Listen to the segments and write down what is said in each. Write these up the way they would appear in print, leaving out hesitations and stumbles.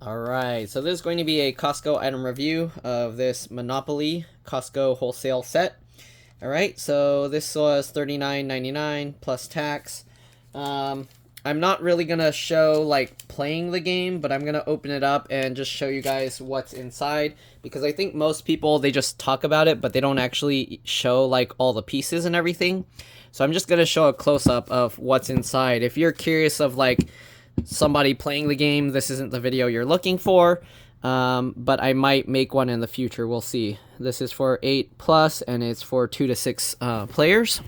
Alright, so this is going to be a Costco item review of this Monopoly Costco Wholesale set. Alright, so this was $39.99 plus tax. I'm not really going to show like playing the game, but I'm going to open it up and just show you guys what's inside. Because I think most people, they just talk about it, but they don't actually show like all the pieces and everything. So I'm just going to show a close-up of what's inside. If you're curious of like somebody playing the game, this isn't the video you're looking for, but I might make one in the future. We'll see. This is for 8+ and it's for 2 to 6 players.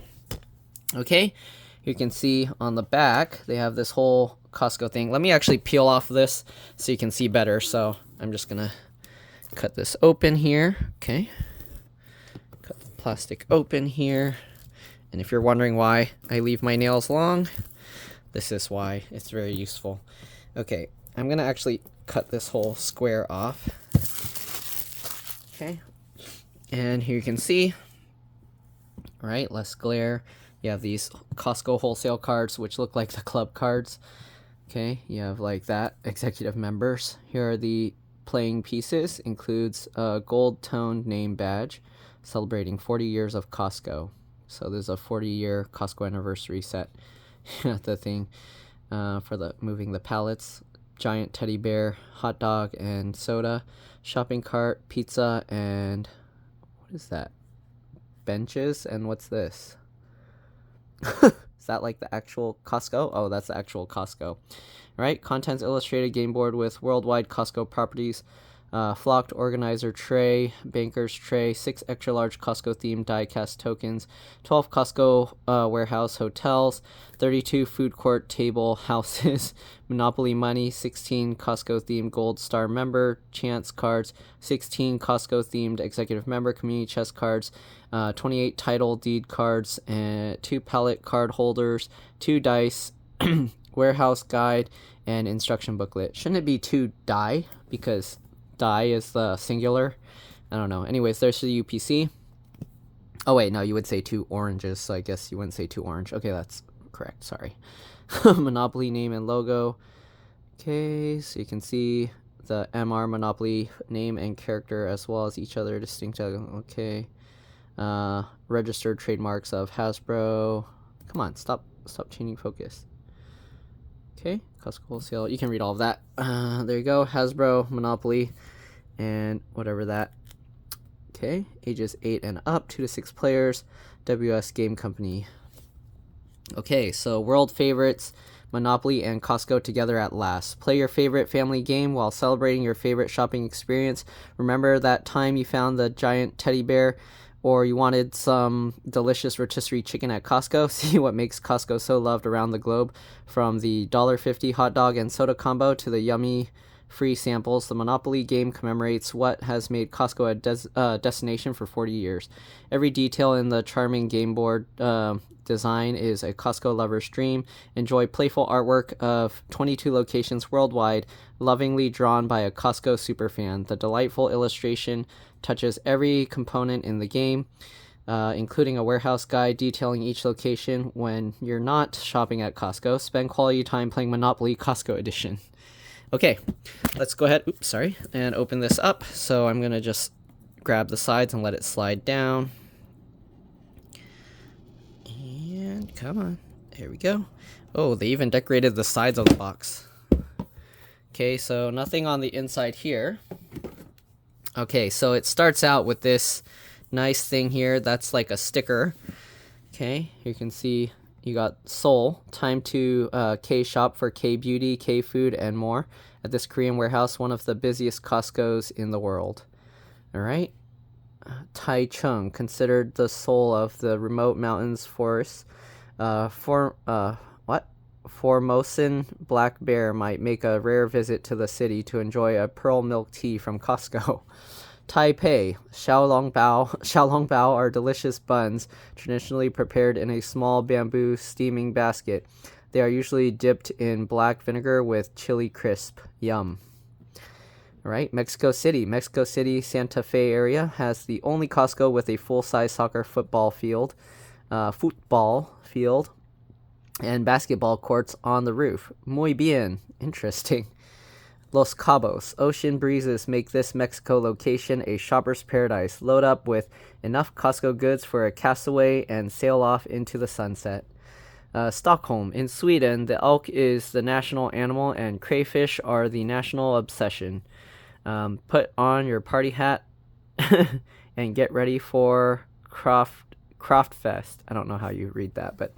Okay, you can see on the back they have this whole Costco thing. Let me actually peel off this so you can see better. So I'm just gonna cut this open here. Okay, cut the plastic open here, and if you're wondering why I leave my nails long, this is why. It's very useful. Okay, I'm gonna actually cut this whole square off. Okay, and here you can see, right, less glare. You have these Costco wholesale cards, which look like the club cards. Okay, you have like that, executive members. Here are the playing pieces. Includes a gold toned name badge celebrating 40 years of Costco. So there's a 40-year Costco anniversary set. The thing for the moving the pallets, giant teddy bear, hot dog and soda, shopping cart, pizza, and what is that? Benches. And what's this? Is that like the actual Costco? Oh, that's the actual Costco. Right? Contents illustrated game board with worldwide Costco properties. Flocked organizer tray, banker's tray, 6 extra large Costco themed die-cast tokens, 12 Costco warehouse hotels, 32 food court table houses, Monopoly money, 16 Costco themed gold star member chance cards, 16 Costco themed executive member community chest cards, 28 title deed cards, and 2 pallet card holders, 2 dice, warehouse guide, and instruction booklet. Shouldn't it be 2 die, because die is the singular? I don't know. Anyways, there's the UPC. Oh wait, no, you would say 2 oranges, so I guess you wouldn't say 2 orange. Okay, that's correct. Sorry. Monopoly name and logo. Okay, so you can see the MR Monopoly name and character as well as each other distinct. Okay. Registered trademarks of Hasbro. Come on, stop changing focus. Okay, Costco Wholesale. You can read all of that. There you go. Hasbro, Monopoly, and whatever that. Okay, ages 8 and up, 2 to 6 players. WS Game Company. Okay, so world favorites, Monopoly and Costco together at last. Play your favorite family game while celebrating your favorite shopping experience. Remember that time you found the giant teddy bear, or you wanted some delicious rotisserie chicken at Costco? See what makes Costco so loved around the globe. From the $1.50 hot dog and soda combo to the yummy free samples, the Monopoly game commemorates what has made Costco a destination for 40 years. Every detail in the charming game board design is a Costco lover's dream. Enjoy playful artwork of 22 locations worldwide, lovingly drawn by a Costco superfan. The delightful illustration touches every component in the game, including a warehouse guide detailing each location. When you're not shopping at Costco, spend quality time playing Monopoly Costco Edition. Okay, let's go ahead, and open this up. So I'm going to just grab the sides and let it slide down. And come on, there we go. Oh, they even decorated the sides of the box. Okay, so nothing on the inside here. Okay, so it starts out with this nice thing here. That's like a sticker. Okay, you can see you got Seoul. Time to K shop for K beauty, K food, and more at this Korean warehouse, one of the busiest Costco's in the world. All right. Taichung, considered the soul of the remote mountains forests. Formosan black bear might make a rare visit to the city to enjoy a pearl milk tea from Costco. Taipei, xiaolongbao are delicious buns, traditionally prepared in a small bamboo steaming basket. They are usually dipped in black vinegar with chili crisp. Yum. All right, Mexico City, Santa Fe area has the only Costco with a full-size soccer football field, and basketball courts on the roof. Muy bien. Interesting. Los Cabos. Ocean breezes make this Mexico location a shopper's paradise. Load up with enough Costco goods for a castaway and sail off into the sunset. Stockholm. In Sweden, the elk is the national animal and crayfish are the national obsession. Put on your party hat and get ready for Kraftfest. I don't know how you read that, but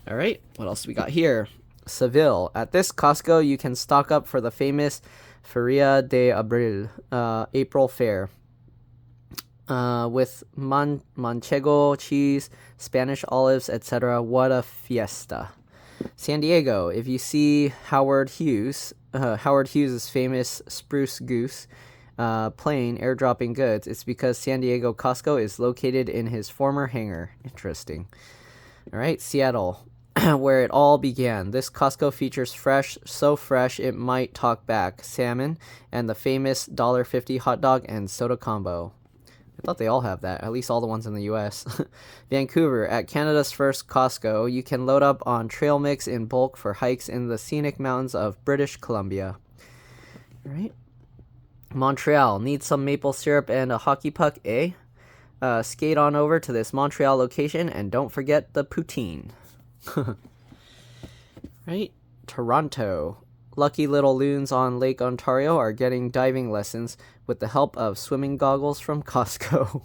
all right. What else we got here? Seville. At this Costco, you can stock up for the famous Feria de Abril, April Fair, with manchego cheese, Spanish olives, etc. What a fiesta. San Diego. If you see Howard Hughes' famous spruce goose plane airdropping goods, it's because San Diego Costco is located in his former hangar. Interesting. All right, Seattle. Where it all began. This Costco features fresh, so fresh it might talk back, salmon, and the famous $1.50 hot dog and soda combo. I thought they all have that, at least all the ones in the US. Vancouver. At Canada's first Costco, you can load up on trail mix in bulk for hikes in the scenic mountains of British Columbia. All right. Montreal. Need some maple syrup and a hockey puck, eh? Skate on over to this Montreal location and don't forget the poutine. Right? Toronto. Lucky little loons on Lake Ontario are getting diving lessons with the help of swimming goggles from Costco.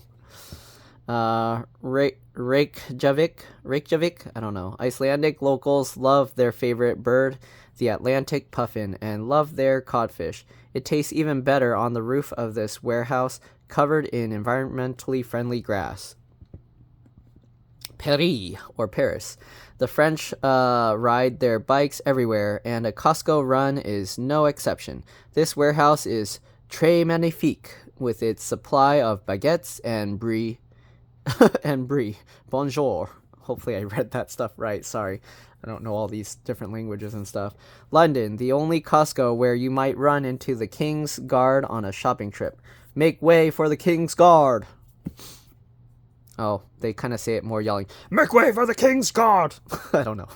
Reykjavik, I don't know. Icelandic locals love their favorite bird, the Atlantic puffin, and love their codfish. It tastes even better on the roof of this warehouse covered in environmentally friendly grass. Paris. The French ride their bikes everywhere, and a Costco run is no exception. This warehouse is très magnifique, with its supply of baguettes and brie. Bonjour. Hopefully I read that stuff right. Sorry. I don't know all these different languages and stuff. London, the only Costco where you might run into the King's Guard on a shopping trip. Make way for the King's Guard. Oh, they kind of say it more yelling. Make way for the King's Guard! I don't know.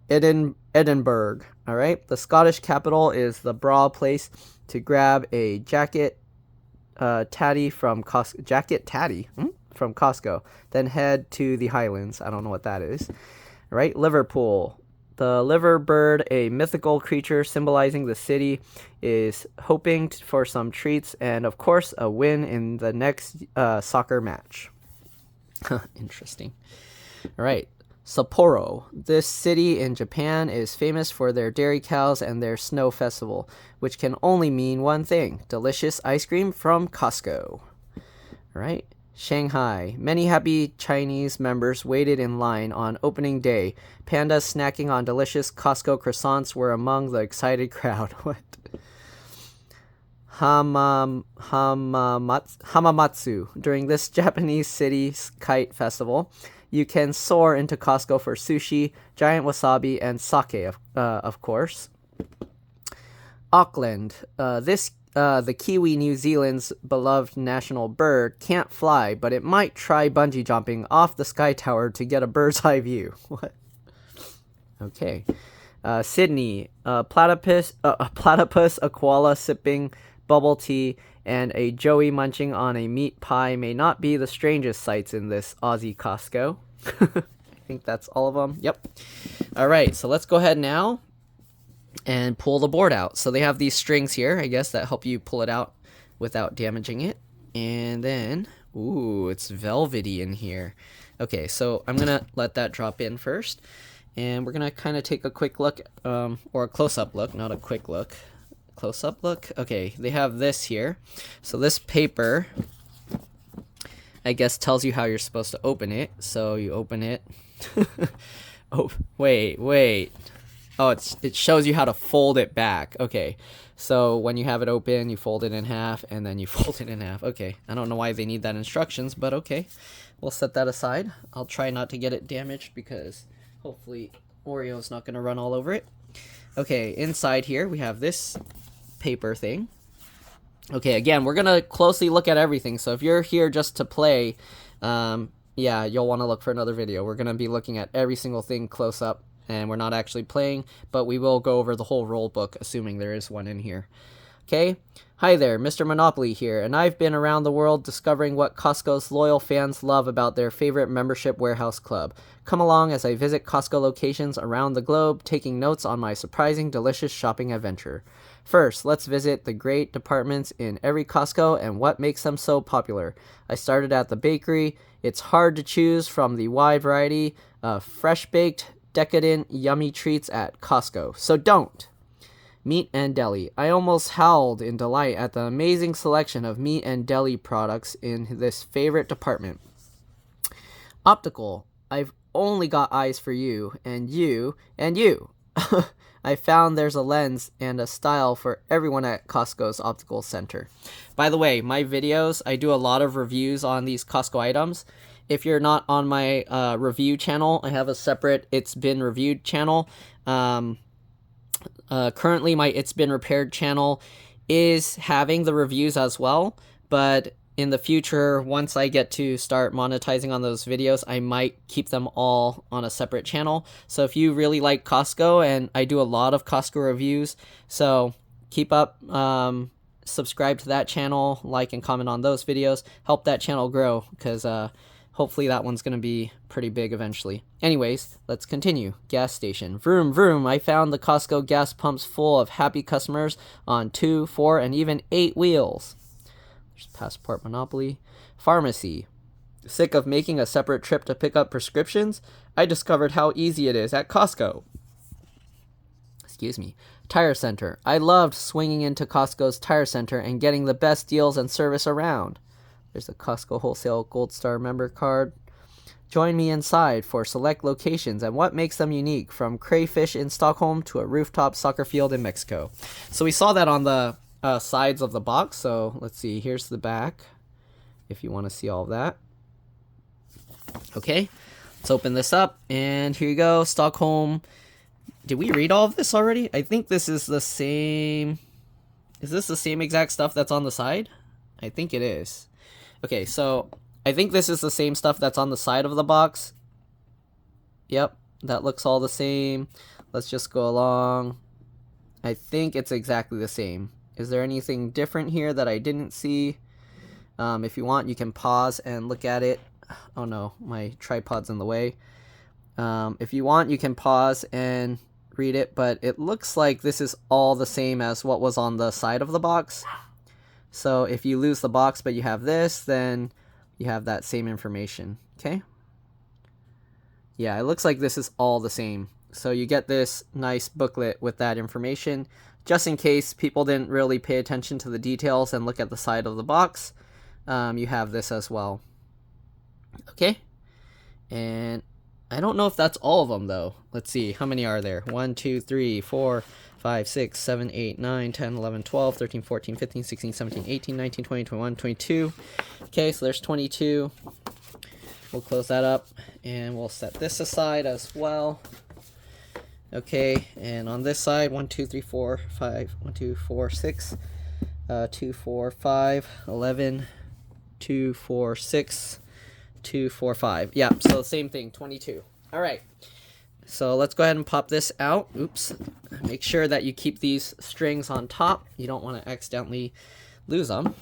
Edinburgh. All right. The Scottish capital is the bra place to grab a jacket tatty from Costco. Then head to the Highlands. I don't know what that is. All right. Liverpool. The liver bird, a mythical creature symbolizing the city, is hoping for some treats and, of course, a win in the next soccer match. Interesting. All right. Sapporo. This city in Japan is famous for their dairy cows and their snow festival, which can only mean one thing: delicious ice cream from Costco. All right. Shanghai. Many happy Chinese members waited in line on opening day. Pandas snacking on delicious Costco croissants were among the excited crowd. What? Hamamatsu. During this Japanese city's kite festival, you can soar into Costco for sushi, giant wasabi, and sake, of course. Auckland. The kiwi, New Zealand's beloved national bird, can't fly, but it might try bungee jumping off the sky tower to get a bird's eye view. What? Okay. Sydney. Platypus, a koala sipping bubble tea, and a joey munching on a meat pie may not be the strangest sights in this Aussie Costco. I think that's all of them. Yep. All right, so let's go ahead now and pull the board out. So they have these strings here, I guess, that help you pull it out without damaging it. And then, ooh, it's velvety in here. Okay, so I'm gonna let that drop in first, and we're gonna kind of take a quick look, or a close-up look, not a quick look. Close-up look. Okay, they have this here. So this paper, I guess, tells you how you're supposed to open it. So you open it. Oh, wait. Oh, it shows you how to fold it back. Okay, so when you have it open, you fold it in half, and then you fold it in half. Okay, I don't know why they need that instructions, but okay. We'll set that aside. I'll try not to get it damaged because hopefully Oreo's not going to run all over it. Okay, inside here we have this paper thing. Okay, again, we're going to closely look at everything. So if you're here just to play, yeah, you'll want to look for another video. We're going to be looking at every single thing close up and we're not actually playing, but we will go over the whole rule book, assuming there is one in here. Okay? Hi there, Mr. Monopoly here, and I've been around the world discovering what Costco's loyal fans love about their favorite membership warehouse club. Come along as I visit Costco locations around the globe, taking notes on my surprising, delicious shopping adventure. First, let's visit the great departments in every Costco and what makes them so popular. I started at the bakery. It's hard to choose from the wide variety of fresh-baked, decadent, yummy treats at Costco, so don't! Meat and deli. I almost howled in delight at the amazing selection of meat and deli products in this favorite department. Optical. I've only got eyes for you, and you, and you. I found there's a lens and a style for everyone at Costco's Optical Center. By the way, my videos, I do a lot of reviews on these Costco items. If you're not on my review channel, I have a separate It's Been Reviewed channel. Currently, my It's Been Repaired channel is having the reviews as well, but in the future, once I get to start monetizing on those videos, I might keep them all on a separate channel. So if you really like Costco, and I do a lot of Costco reviews, so keep up, subscribe to that channel, like and comment on those videos, help that channel grow, because hopefully that one's going to be pretty big eventually. Anyways, let's continue. Gas station. Vroom, vroom. I found the Costco gas pumps full of happy customers on 2, 4, and even 8 wheels. There's Passport Monopoly. Pharmacy. Sick of making a separate trip to pick up prescriptions? I discovered how easy it is at Costco. Excuse me. Tire Center. I loved swinging into Costco's Tire Center and getting the best deals and service around. There's a Costco Wholesale Gold Star member card. Join me inside for select locations and what makes them unique, from crayfish in Stockholm to a rooftop soccer field in Mexico. So we saw that on the sides of the box. So let's see. Here's the back, if you want to see all of that. Okay, let's open this up. And here you go. Stockholm. Did we read all of this already? I think this is the same. Is this the same exact stuff that's on the side? I think it is. Okay, so I think this is the same stuff that's on the side of the box. Yep, that looks all the same. Let's just go along. I think it's exactly the same. Is there anything different here that I didn't see? If you want, you can pause and look at it. Oh no, my tripod's in the way. If you want, you can pause and read it, but it looks like this is all the same as what was on the side of the box. So if you lose the box but you have this, then you have that same information. Okay? Yeah, it looks like this is all the same. So you get this nice booklet with that information, just in case people didn't really pay attention to the details and look at the side of the box. You have this as well. Okay? And I don't know if that's all of them, though. Let's see. How many are there? 1, 2, 3, 4, 5, 6, 7, 8, 9, 10, 11, 12, 13, 14, 15, 16, 17, 18, 19, 20, 21, 22. Okay, so there's 22. We'll close that up, and we'll set this aside as well. Okay, and on this side, 1, 2, 3, 4, 5, 1, 2, 4, 6, 2, 4, 5, 11, 2, 4, 6, 2, 4, 5. Yeah, so same thing, 22. All right. So let's go ahead and pop this out. Oops. Make sure that you keep these strings on top. You don't want to accidentally lose them.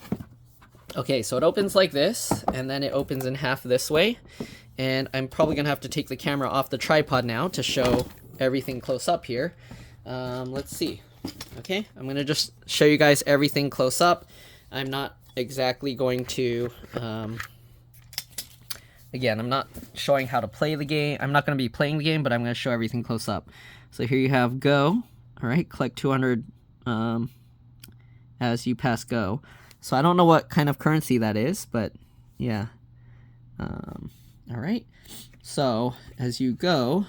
Okay, so it opens like this, and then it opens in half this way. And I'm probably going to have to take the camera off the tripod now to show everything close up here. Let's see. Okay, I'm going to just show you guys everything close up. I'm not exactly going to... Again, I'm not showing how to play the game. I'm not going to be playing the game, but I'm going to show everything close up. So here you have go. All right, collect 200 as you pass go. So I don't know what kind of currency that is, but yeah. All right. So as you go,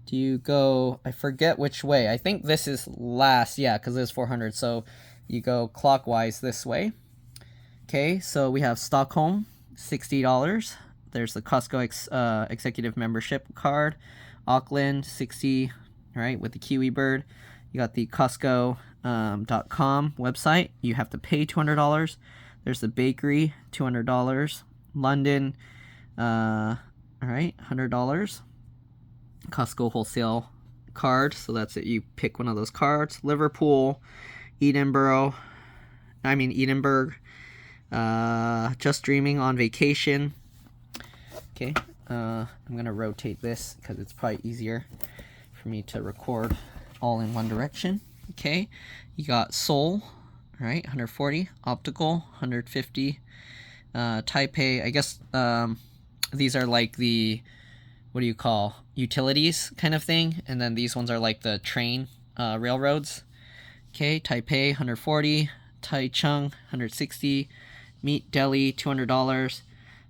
do you go, I forget which way. I think this is last, yeah, because there's 400. So you go clockwise this way. Okay, so we have Stockholm. $60. There's the Costco executive membership card. Auckland, $60, right, with the Kiwi bird. You got the Costco .com website. You have to pay $200. There's the bakery, $200. London, all right, $100. Costco Wholesale card. So that's it. You pick one of those cards. Liverpool, Edinburgh. Just Dreaming on Vacation. Okay. I'm going to rotate this because it's probably easier for me to record all in one direction. Okay. You got Seoul, right? 140. Optical, 150. Taipei, I guess these are like the, what do you call, utilities kind of thing. And then these ones are like the train railroads. Okay, Taipei, 140. Taichung, 160. Meat Deli, $200.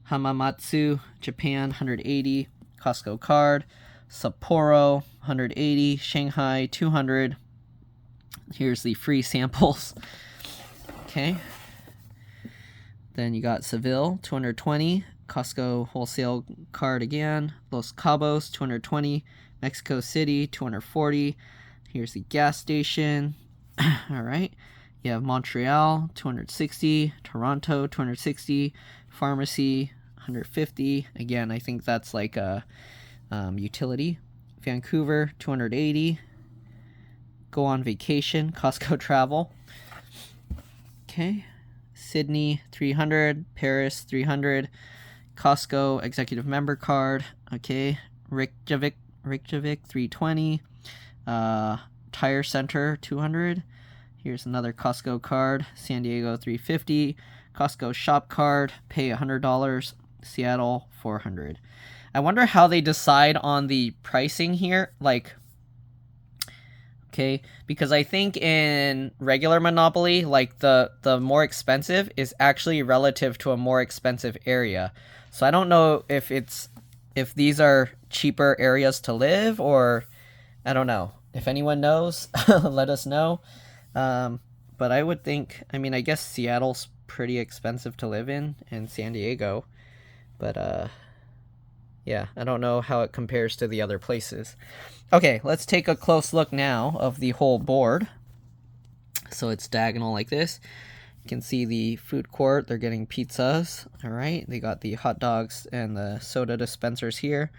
Hamamatsu, Japan, 180. Costco card. Sapporo, 180. Shanghai, 200. Here's the free samples. Okay. Then you got Seville, 220. Costco Wholesale card again. Los Cabos, 220. Mexico City, 240. Here's the gas station. All right. You have Montreal, 260. Toronto, 260. Pharmacy, 150. Again, I think that's like a utility. Vancouver, 280. Go on Vacation, Costco Travel. Okay. Sydney, 300. Paris, 300. Costco Executive Member Card. Okay. Reykjavik, 320. Tire Center, 200. Here's another Costco card. San Diego, 350. Costco Shop Card. Pay $100. Seattle, 400. I wonder how they decide on the pricing here. Like, okay, because I think in regular Monopoly, like the more expensive is actually relative to a more expensive area. So I don't know if these are cheaper areas to live, or I don't know. If anyone knows, let us know. But I would think, I mean, I guess Seattle's pretty expensive to live in, and San Diego. But yeah, I don't know how it compares to the other places. Okay, let's take a close look now of the whole board. So it's diagonal like this. You can see the food court. They're getting pizzas. All right, they got the hot dogs and the soda dispensers here.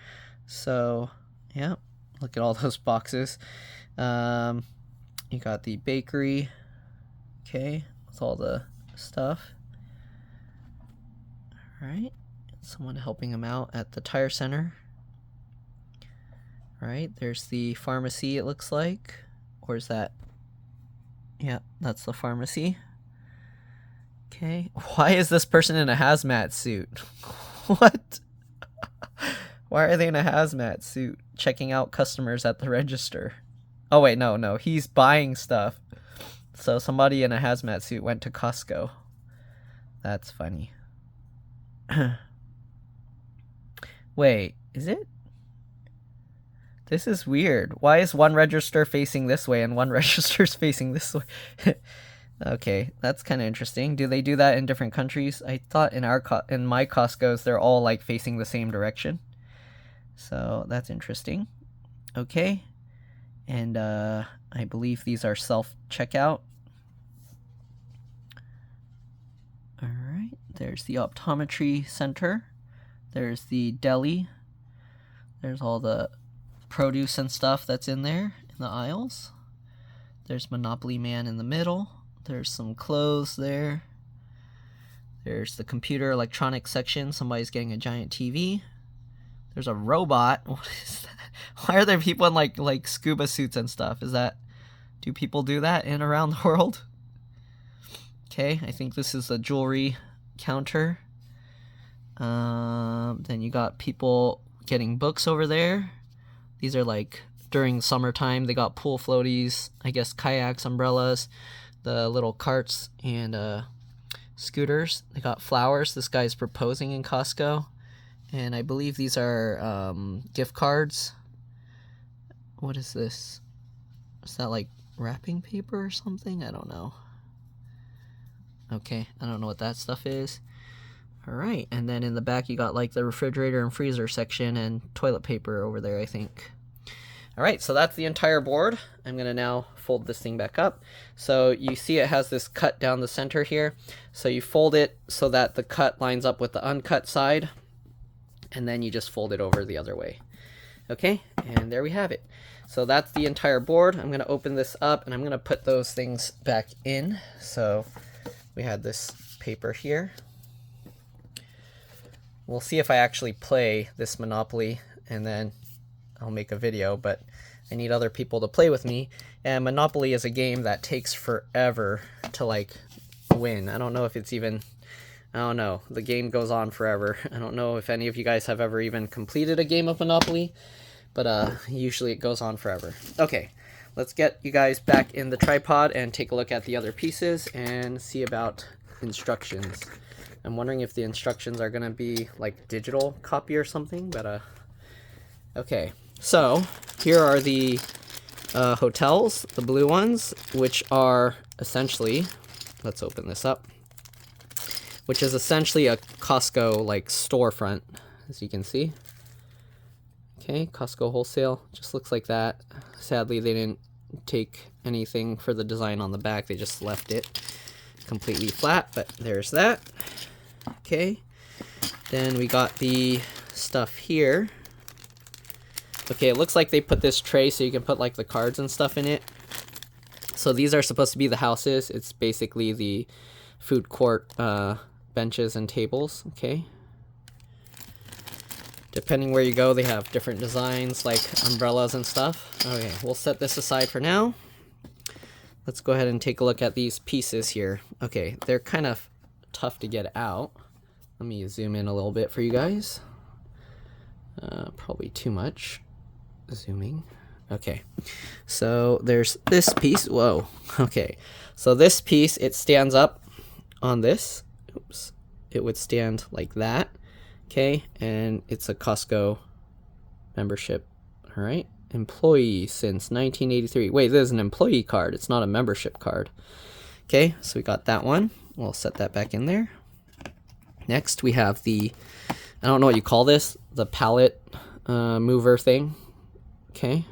So yeah, look at all those boxes. You got the bakery. Okay, with all the stuff. All right, someone helping them out at the tire center. All right, there's the pharmacy, it looks like. Or is that? Yeah, that's the pharmacy. Okay, why is this person in a hazmat suit? What? Why are they in a hazmat suit checking out customers at the register? Oh wait, no, he's buying stuff. So somebody in a hazmat suit went to Costco. That's funny. Wait, is it? This is weird. Why is one register facing this way and one register's facing this way? Okay, that's kind of interesting. Do they do that in different countries? I thought in my Costco's they're all like facing the same direction. So that's interesting. Okay. And I believe these are self-checkout. All right, there's the optometry center. There's the deli. There's all the produce and stuff that's in there in the aisles. There's Monopoly Man in the middle. There's some clothes there. There's the computer electronics section. Somebody's getting a giant TV. There's a robot. What is that? Why are there people in like scuba suits and stuff? Do people do that in around the world? Okay, I think this is a jewelry counter. Then you got people getting books over there. These are like during summertime. They got pool floaties, I guess kayaks, umbrellas, the little carts, and scooters. They got flowers. This guy's proposing in Costco. And I believe these are gift cards. What is this? Is that like wrapping paper or something? I don't know. Okay, I don't know what that stuff is. All right, and then in the back you got like the refrigerator and freezer section and toilet paper over there, I think. All right, so that's the entire board. I'm gonna now fold this thing back up. So you see it has this cut down the center here. So you fold it so that the cut lines up with the uncut side, and then you just fold it over the other way. Okay, and there we have it. So that's the entire board. I'm going to open this up and I'm going to put those things back in. So we had this paper here. We'll see if I actually play this Monopoly and then I'll make a video, but I need other people to play with me. And Monopoly is a game that takes forever to like win. I don't know if it's even, I don't know. The game goes on forever. I don't know if any of you guys have ever even completed a game of Monopoly, but usually it goes on forever. Okay, let's get you guys back in the tripod and take a look at the other pieces and see about instructions. I'm wondering if the instructions are gonna be like digital copy or something, but okay. So here are the hotels, the blue ones, which are essentially, let's open this up, which is essentially a Costco like storefront, as you can see. Okay, Costco Wholesale, just looks like that. Sadly, they didn't take anything for the design on the back. They just left it completely flat, but there's that. Okay, then we got the stuff here. Okay, it looks like they put this tray so you can put like the cards and stuff in it. So these are supposed to be the houses. It's basically the food court benches and tables. Okay. Depending where you go, they have different designs like umbrellas and stuff. Okay, we'll set this aside for now. Let's go ahead and take a look at these pieces here. Okay, they're kind of tough to get out. Let me zoom in a little bit for you guys. Probably too much zooming. Okay, so there's this piece. Whoa. Okay, so this piece, it stands up on this. Oops. It would stand like that. Okay, and it's a Costco membership. All right, employee since 1983. Wait, this is an employee card. It's not a membership card. Okay, so we got that one. We'll set that back in there. Next, we have the, I don't know what you call this, the pallet mover thing. Okay.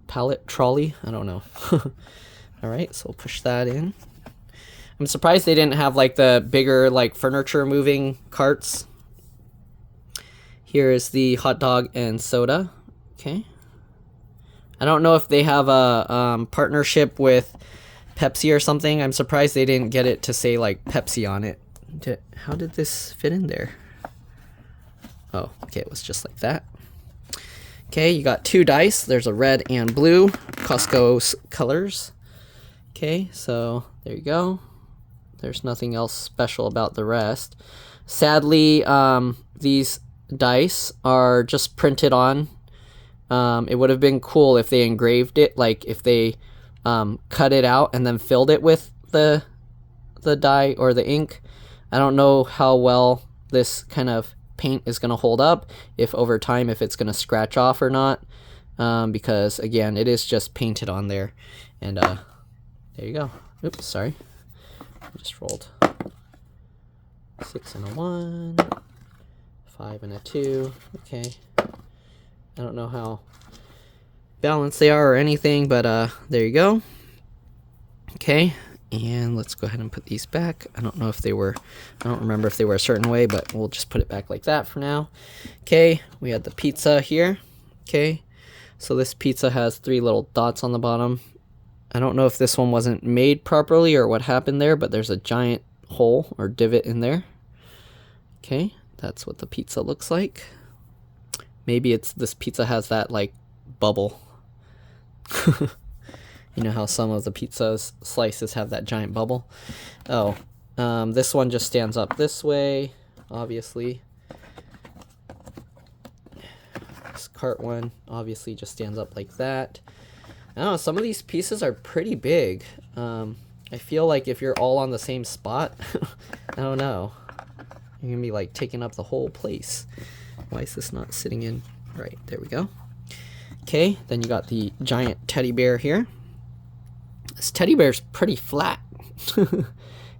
Pallet trolley. I don't know. All right, so we'll push that in. I'm surprised they didn't have like the bigger like furniture moving carts. Here is the hot dog and soda. Okay. I don't know if they have a partnership with Pepsi or something. I'm surprised they didn't get it to say like Pepsi on it. How did this fit in there? Oh, okay, it was just like that. Okay, you got two dice. There's a red and blue, Costco's colors. Okay, so there you go. There's nothing else special about the rest. Sadly, these dice are just printed on. It would have been cool if they engraved it, like if they cut it out and then filled it with the dye or the ink. I don't know how well this kind of paint is going to hold up, if over time, if it's going to scratch off or not, because again, it is just painted on there. And there you go. Oops, sorry. I just rolled 6 and a 1, 5 and a 2. Okay. I don't know how balanced they are or anything, but there you go. Okay, and let's go ahead and put these back. I don't know if they were, I don't remember if they were a certain way, but we'll just put it back like that for now. Okay, we had the pizza here. Okay, so this pizza has 3 little dots on the bottom. I don't know if this one wasn't made properly or what happened there, but there's a giant hole or divot in there. Okay, that's what the pizza looks like. Maybe it's, this pizza has that like bubble. You know how some of the pizza's slices have that giant bubble? Oh, this one just stands up this way, obviously. This cart one obviously just stands up like that. I don't know, some of these pieces are pretty big. I feel like if you're all on the same spot, I don't know, you're gonna be like taking up the whole place. Why is this not sitting in? Right, there we go. Okay, then you got the giant teddy bear here. This teddy bear's pretty flat.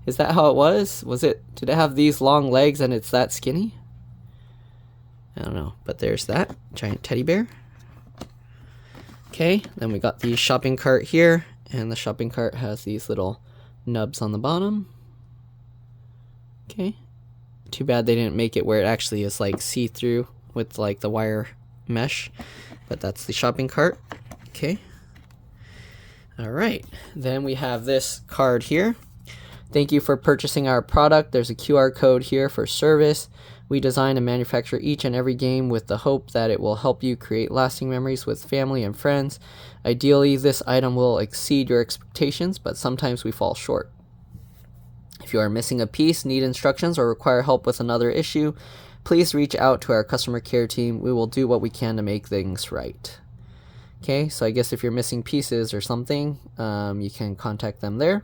Is that how it was? Did it have these long legs and it's that skinny? I don't know, but there's that giant teddy bear. Okay, then we got the shopping cart here, and the shopping cart has these little nubs on the bottom. Okay, too bad they didn't make it where it actually is like see-through with like the wire mesh, but that's the shopping cart. Okay. All right, then we have this card here. Thank you for purchasing our product. There's a QR code here for service. We design and manufacture each and every game with the hope that it will help you create lasting memories with family and friends. Ideally, this item will exceed your expectations, but sometimes we fall short. If you are missing a piece, need instructions, or require help with another issue, please reach out to our customer care team. We will do what we can to make things right. Okay, so I guess if you're missing pieces or something, you can contact them there.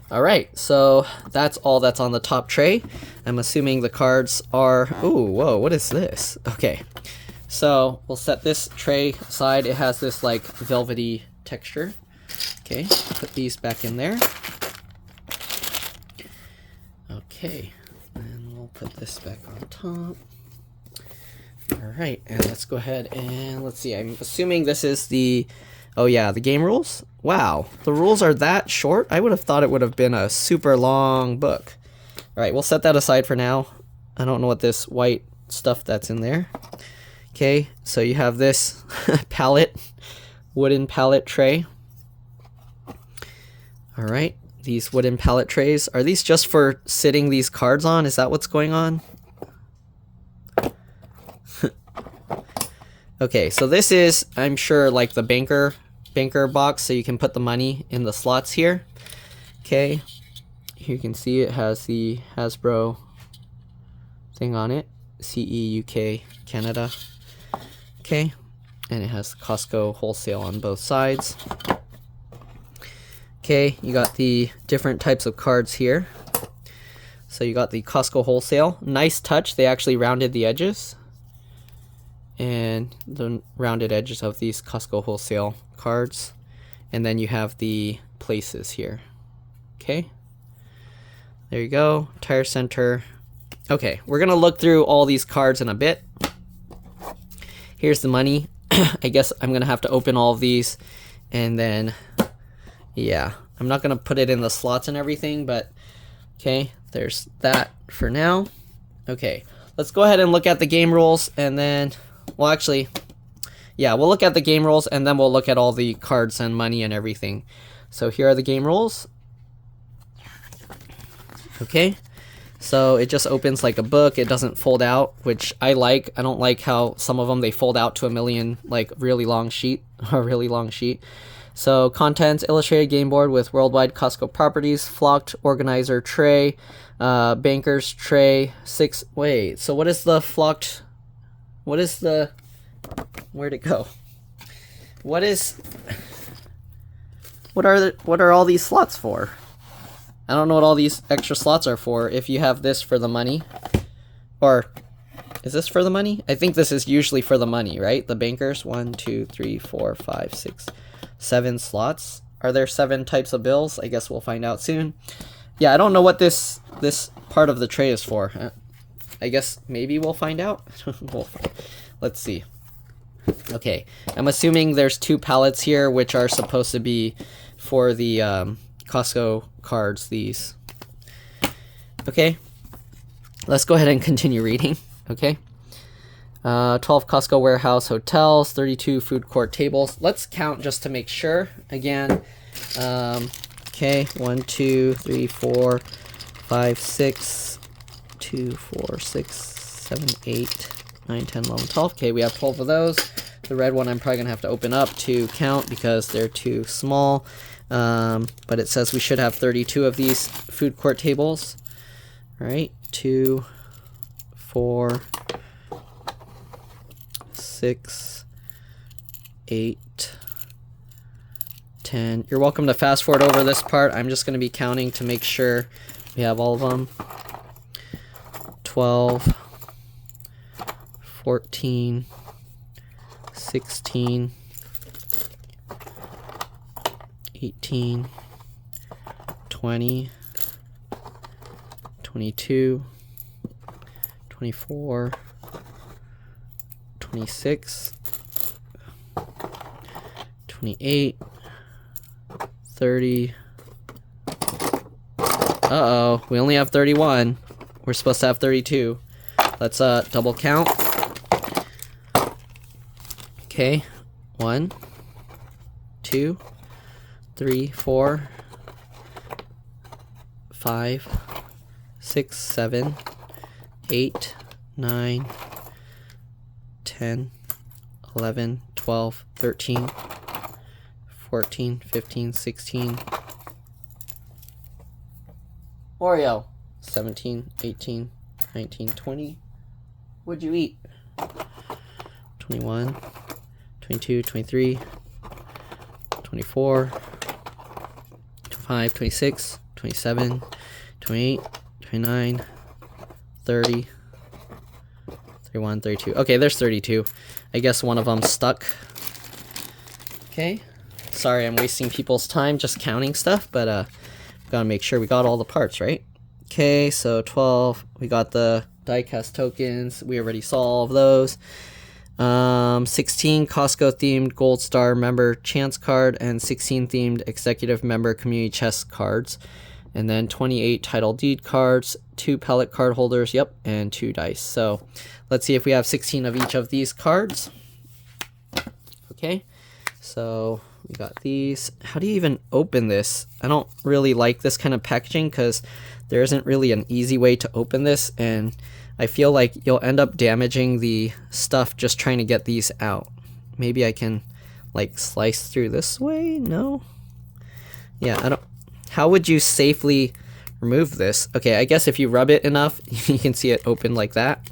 All right, so that's all that's on the top tray. I'm assuming the cards are, ooh, whoa, what is this? Okay, so we'll set this tray aside. It has this like velvety texture. Okay, put these back in there. Okay, and we'll put this back on top. All right, and let's go ahead and let's see. I'm assuming this is the, oh yeah, the game rules. Wow, the rules are that short? I would have thought it would have been a super long book. All right, we'll set that aside for now. I don't know what this white stuff that's in there. Okay, so you have this palette, wooden palette tray. All right, these wooden palette trays. Are these just for sitting these cards on? Is that what's going on? Okay, so this is, I'm sure, like the banker box, so you can put the money in the slots here. Okay, here you can see it has the Hasbro thing on it, CE UK Canada. Okay, and it has Costco Wholesale on both sides. Okay, you got the different types of cards here. So you got the Costco Wholesale. Nice touch, they actually rounded the edges. And the rounded edges of these Costco Wholesale cards. And then you have the places here. Okay, there you go, tire center. Okay, we're gonna look through all these cards in a bit. Here's the money. I guess I'm gonna have to open all of these, and then yeah, I'm not gonna put it in the slots and everything, but okay, there's that for now. Okay, let's go ahead and look at the game rules, and then, well, actually, yeah, we'll look at the game rules, and then we'll look at all the cards and money and everything. So here are the game rules. Okay, so it just opens like a book. It doesn't fold out, which I like. I don't like how some of them, they fold out to a million, like really long sheet, a really long sheet. So contents: illustrated game board with worldwide Costco properties, flocked organizer tray, banker's tray, wait, so what is the flocked, what is the, where'd it go? What are all these slots for? I don't know what all these extra slots are for. If you have this for the money, or is this for the money? I think this is usually for the money, right? The bankers, 1, 2, 3, 4, 5, 6, 7 slots. Are there 7 types of bills? I guess we'll find out soon. Yeah, I don't know what this part of the tray is for. I guess maybe we'll find out. Let's see. Okay, I'm assuming there's 2 pallets here, which are supposed to be for the Costco cards, these. Okay, let's go ahead and continue reading. Okay, 12 Costco warehouse hotels, 32 food court tables. Let's count just to make sure. Again, okay, 1, 2, 3, 4, 5, 6, 2, 4, 6, 7, 8, 9, 10, 11, 12. Okay, we have 12 of those. The red one I'm probably gonna have to open up to count because they're too small. But it says we should have 32 of these food court tables. All right, 2, 4, 6, 8, 10. You're welcome to fast forward over this part. I'm just going to be counting to make sure we have all of them. 12, 14, 16, 18, 20, 22, 24, 26, 28, 30. Uh-oh, we only have 31. We're supposed to have 32. Let's double count. Okay, 1, 2, 3, 4, 5, 6, 7, 8, 9, 10, 11, 12, 13, 14, 15, 16. Oreo. 17, 18, 19, 20. What'd you eat? 21, 22, 23, 24, 25, 26, 27, 28, 29, 30, 31, 32. Okay, there's 32. I guess one of them stuck. Okay. Sorry, I'm wasting people's time just counting stuff, but gotta make sure we got all the parts, right? Okay, so 12. We got the die-cast tokens. We already saw all of those. 16 Costco themed Gold Star member chance card and 16 themed executive member community chest cards. And then 28 title deed cards, 2 pellet card holders, yep, and 2 dice. So let's see if we have 16 of each of these cards. Okay, so we got these. How do you even open this? I don't really like this kind of packaging because there isn't really an easy way to open this, and I feel like you'll end up damaging the stuff just trying to get these out. Maybe I can like slice through this way? No? Yeah, I don't... How would you safely remove this? Okay, I guess if you rub it enough, you can see it open like that.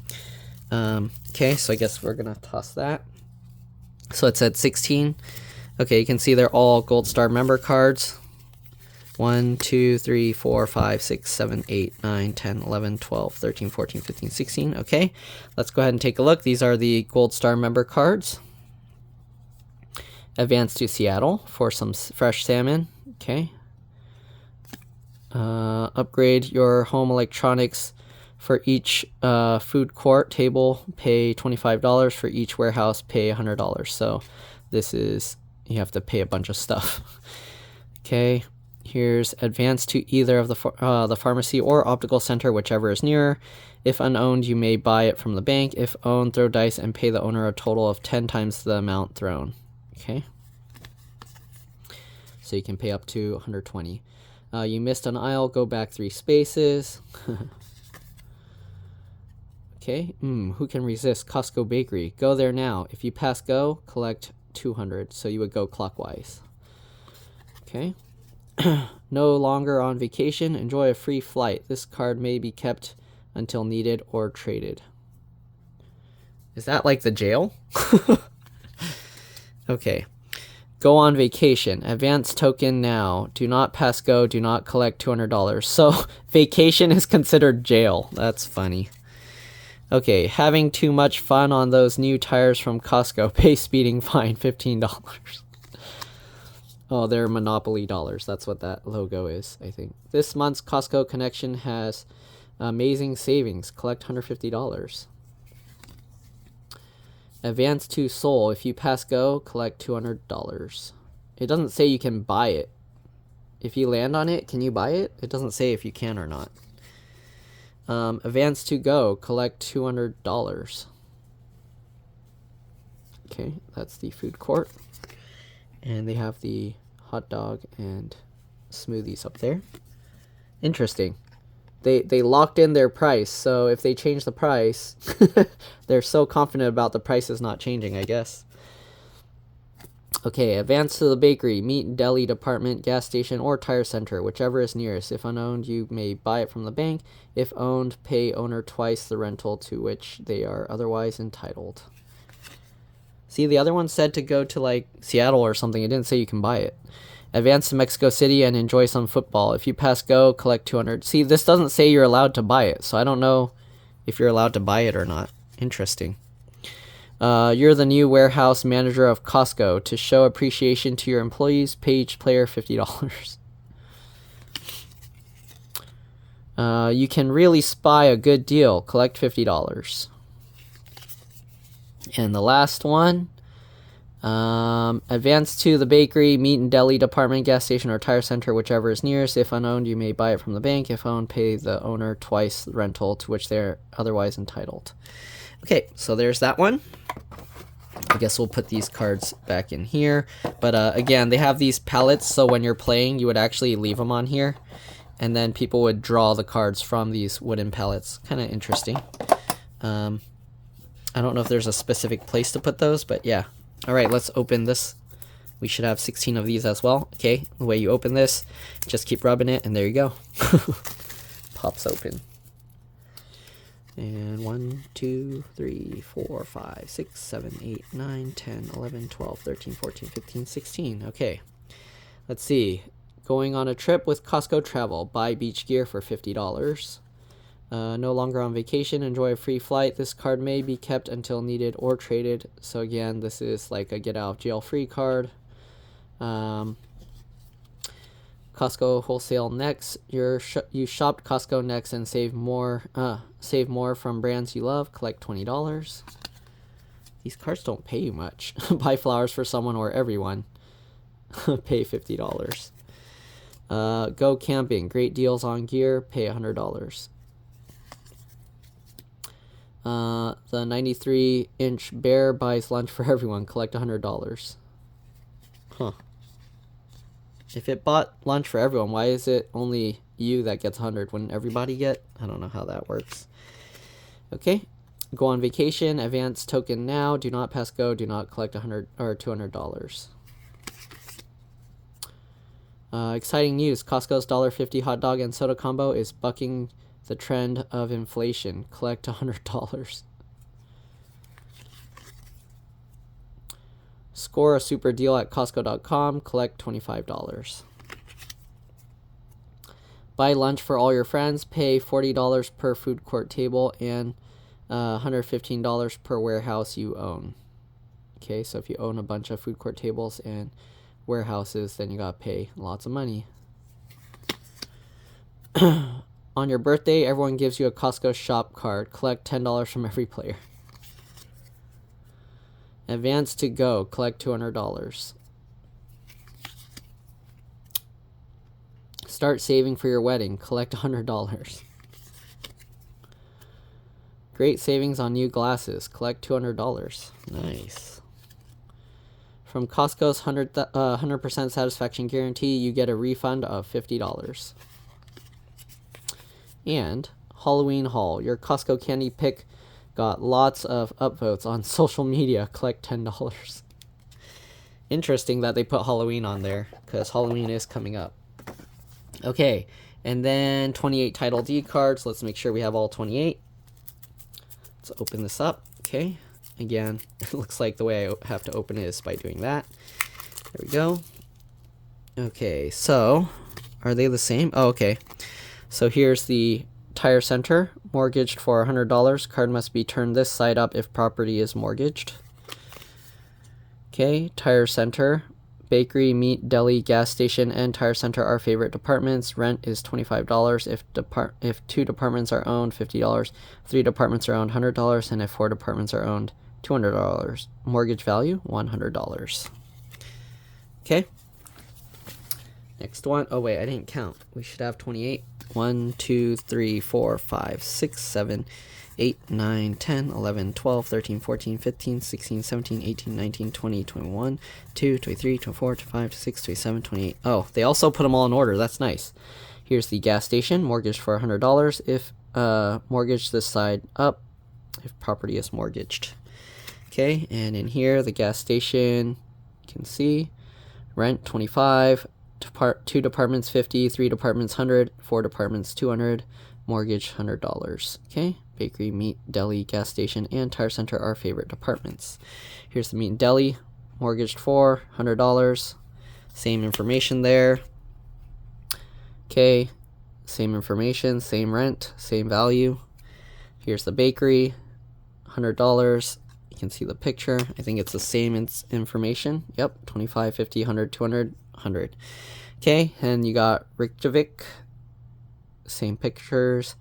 Okay, so I guess we're gonna toss that. So it said 16. Okay, you can see they're all Gold Star member cards. 1, 2, 3, 4, 5, 6, 7, 8, 9, 10, 11, 12, 13, 14, 15, 16. Okay, let's go ahead and take a look. These are the Gold Star member cards. Advance to Seattle for some fresh salmon. Okay. Upgrade your home electronics for each food court table. Pay $25 for each warehouse. Pay $100. So this is, you have to pay a bunch of stuff. Okay. Here's advance to either of the pharmacy or optical center, whichever is nearer. If unowned, you may buy it from the bank. If owned, throw dice and pay the owner a total of 10 times the amount thrown. Okay. So you can pay up to 120. You missed an aisle, go back 3 spaces. Okay. Who can resist Costco Bakery? Go there now. If you pass go, collect 200. So you would go clockwise. Okay. No longer on vacation. Enjoy a free flight. This card may be kept until needed or traded. Is that like the jail? Okay. Go on vacation. Advance token now. Do not pass go. Do not collect $200. So vacation is considered jail. That's funny. Okay. Having too much fun on those new tires from Costco. Pay speeding fine $15. Oh, they're Monopoly dollars. That's what that logo is, I think. This month's Costco connection has amazing savings. Collect $150. Advance to Seoul. If you pass go, collect $200. It doesn't say you can buy it. If you land on it, can you buy it? It doesn't say if you can or not. Advance to go. Collect $200. Okay, that's the food court. And they have the hot dog and smoothies up there. Interesting. They locked in their price, so if they change the price, they're so confident about the prices not changing, I guess. Okay, advance to the bakery, meat and deli department, gas station, or tire center, whichever is nearest. If unowned, you may buy it from the bank. If owned, pay owner twice the rental to which they are otherwise entitled. See, the other one said to go to, like, Seattle or something. It didn't say you can buy it. Advance to Mexico City and enjoy some football. If you pass go, collect 200. See, this doesn't say you're allowed to buy it, so I don't know if you're allowed to buy it or not. Interesting. You're the new warehouse manager of Costco. To show appreciation to your employees, pay each player $50. You can really spy a good deal. Collect $50. And the last one, advance to the bakery, meat and deli department, gas station, or tire center, whichever is nearest. If unowned, you may buy it from the bank. If owned, pay the owner twice the rental to which they're otherwise entitled. Okay, so there's that one. I guess we'll put these cards back in here. But again, they have these pallets, so when you're playing, you would actually leave them on here, and then people would draw the cards from these wooden pallets. Kind of interesting. I don't know if there's a specific place to put those, but yeah. All right, let's open this. We should have 16 of these as well. Okay, the way you open this, just keep rubbing it, and there you go. Pops open. And 1, 2, 3, 4, 5, 6, 7, 8, 9, 10, 11, 12, 13, 14, 15, 16. Okay, let's see. Going on a trip with Costco Travel. Buy beach gear for $50. No longer on vacation. Enjoy a free flight. This card may be kept until needed or traded. So again, this is like a get out of jail free card. Costco Wholesale next. You shopped Costco next and save more from brands you love. Collect $20. These cards don't pay you much. Buy flowers for someone or everyone. Pay $50. Go camping. Great deals on gear. Pay $100. The 93-inch bear buys lunch for everyone. Collect $100. Huh. If it bought lunch for everyone, why is it only you that gets 100? Wouldn't everybody get? I don't know how that works. Okay. Go on vacation. Advance token now. Do not pass go. Do not collect $100 or $200. Exciting news. Costco's $1.50 hot dog and soda combo is bucking the trend of inflation. Collect $100. Score a super deal at Costco.com. Collect $25. Buy lunch for all your friends. Pay $40 per food court table and $115 per warehouse you own. Okay, so if you own a bunch of food court tables and warehouses, then you gotta pay lots of money. On your birthday, everyone gives you a Costco shop card. Collect $10 from every player. Advance to go. Collect $200. Start saving for your wedding. Collect $100. Great savings on new glasses. Collect $200. Nice. From Costco's 100% satisfaction guarantee, you get a refund of $50. And Halloween haul. Your Costco candy pick got lots of upvotes on social media. Collect $10. Interesting that they put Halloween on there, because Halloween is coming up. Okay, and then 28 title deed cards. Let's make sure we have all 28. Let's open this up. Okay, again, it looks like the way I have to open it is by doing that. There we go. Okay, so are they the same? Oh, okay. So here's the Tire Center, mortgaged for $100. Card must be turned this side up if property is mortgaged. Okay, Tire Center, bakery, meat, deli, gas station, and Tire Center are favorite departments. Rent is $25. If 2 departments are owned, $50. 3 departments are owned, $100. And if 4 departments are owned, $200. Mortgage value, $100. Okay. Next one. Oh, wait, I didn't count. We should have 28. 1, 2, 3, 4, 5, 6, 7, 8, 9, 10, 11, 12, 13, 14, 15, 16, 17, 18, 19, 20, 21, 22, 23, 24, 25, 26, 27, 28. Oh, they also put them all in order. That's nice. Here's the gas station, mortgaged for $100. If mortgaged this side up, if property is mortgaged. Okay, and in here, the gas station, you can see, rent $25. 2 departments $50, 3 departments $100, 4 departments $200, mortgage $100. Okay, bakery, meat, deli, gas station, and Tire Center are favorite departments. Here's the meat and deli, mortgaged for $100. Same information there. Okay, same information, same rent, same value. Here's the bakery, $100. You can see the picture. I think it's the same information. Yep, 25, 50, 100, 200, 100. Okay, and you got Reykjavik, same pictures,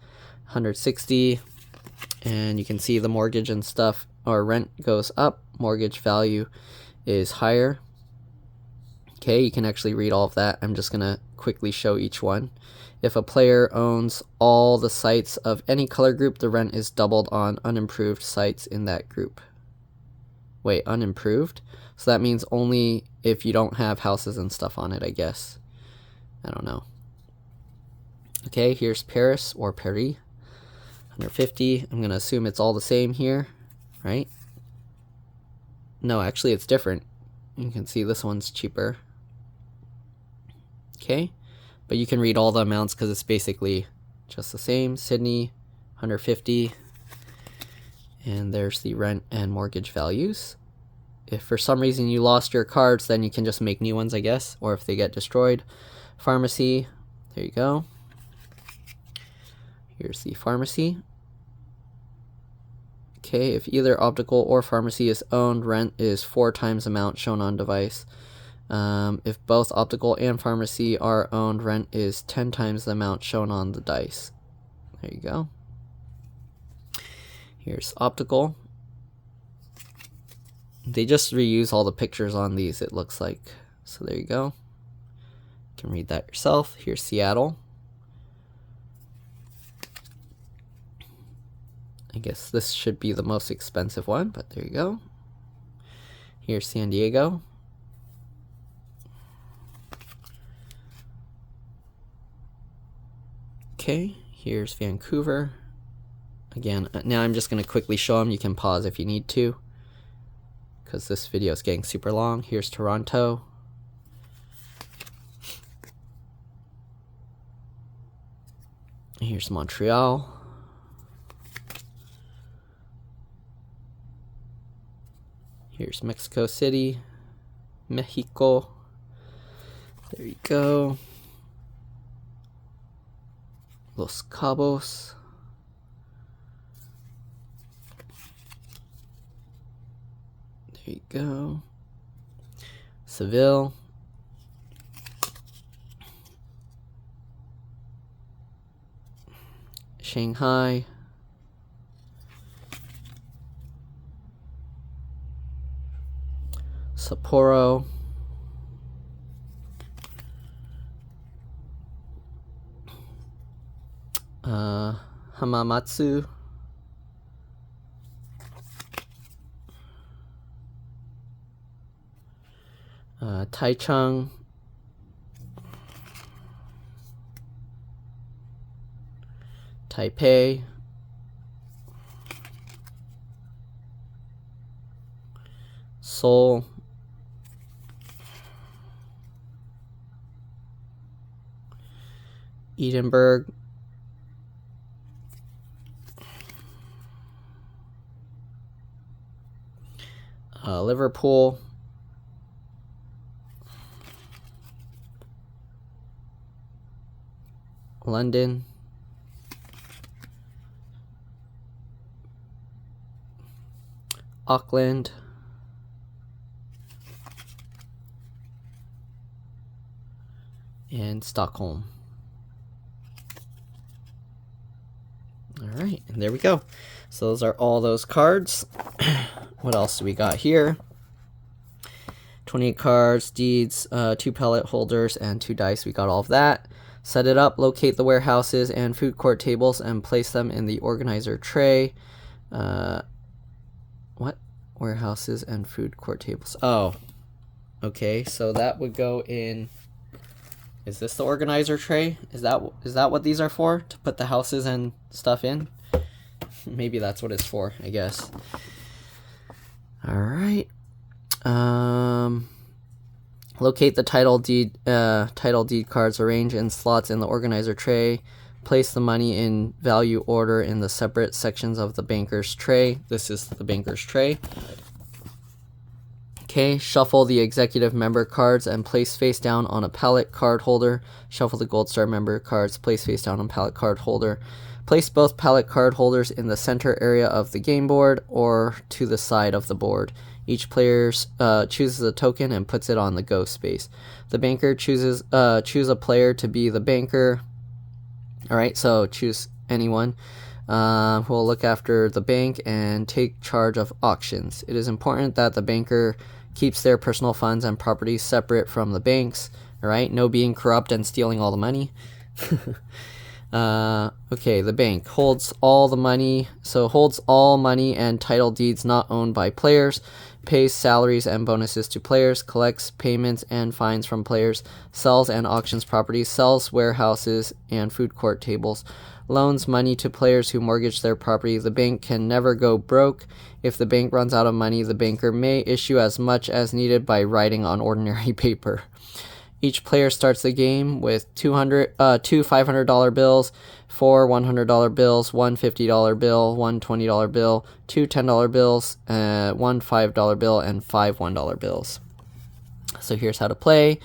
160, and you can see the mortgage and stuff, or rent goes up, mortgage value is higher. Okay, you can actually read all of that. I'm just gonna quickly show each one. If a player owns all the sites of any color group, the rent is doubled on unimproved sites in that group. Wait, unimproved? So that means only if you don't have houses and stuff on it, I guess. I don't know. Okay, here's Paris or Paris. 150. I'm going to assume it's all the same here, right? No, actually it's different. You can see this one's cheaper. Okay, but you can read all the amounts because it's basically just the same. Sydney, 150. And there's the rent and mortgage values. If for some reason you lost your cards, then you can just make new ones, I guess. Or if they get destroyed. Pharmacy, there you go. Here's the pharmacy. Okay, if either optical or pharmacy is owned, rent is 4 times amount shown on device. If both optical and pharmacy are owned, rent is 10 times the amount shown on the dice. There you go. Here's optical. They just reuse all the pictures on these, it looks like. So there you go. You can read that yourself. Here's Seattle. I guess this should be the most expensive one, but there you go. Here's San Diego. Okay, here's Vancouver. Again, now I'm just going to quickly show them. You can pause if you need to, because this video is getting super long. Here's Toronto. Here's Montreal. Here's Mexico City, Mexico. There you go. Los Cabos. There you go. Seville. Shanghai. Sapporo. Hamamatsu. Taichung. Taipei. Seoul. Edinburgh. Liverpool. London. Auckland. And Stockholm. All right, and there we go. So those are all those cards. What else do we got here? 28 cards, deeds, 2 pellet holders, and 2 dice. We got all of that. Set it up, locate the warehouses and food court tables, and place them in the organizer tray. What? Warehouses and food court tables. Oh, okay. So that would go in. Is this the organizer tray? Is that what these are for? To put the houses and stuff in? Maybe that's what it's for, I guess. All right. Locate the title deed cards, arrange in slots in the organizer tray. Place the money in value order in the separate sections of the banker's tray. This is the banker's tray. Okay, shuffle the executive member cards and place face down on a pallet card holder. Shuffle the Gold Star member cards, place face down on pallet card holder. Place both pallet card holders in the center area of the game board or to the side of the board. Each player chooses a token and puts it on the go space. The banker choose a player to be the banker. All right, so choose anyone who will look after the bank and take charge of auctions. It is important that the banker keeps their personal funds and properties separate from the bank's. All right, no being corrupt and stealing all the money. Okay, the bank holds all the money, so holds all money and title deeds not owned by players. pays salaries and bonuses to players, collects payments and fines from players, sells and auctions properties, sells warehouses and food court tables, loans money to players who mortgage their property. The bank can never go broke. If the bank runs out of money, the banker may issue as much as needed by writing on ordinary paper. Each player starts the game with two $500 bills, 4 $100 bills, one $50 bill, one $20 bill, two $10 bills, one $5 bill, and 5 $1 bills. So here's how to play.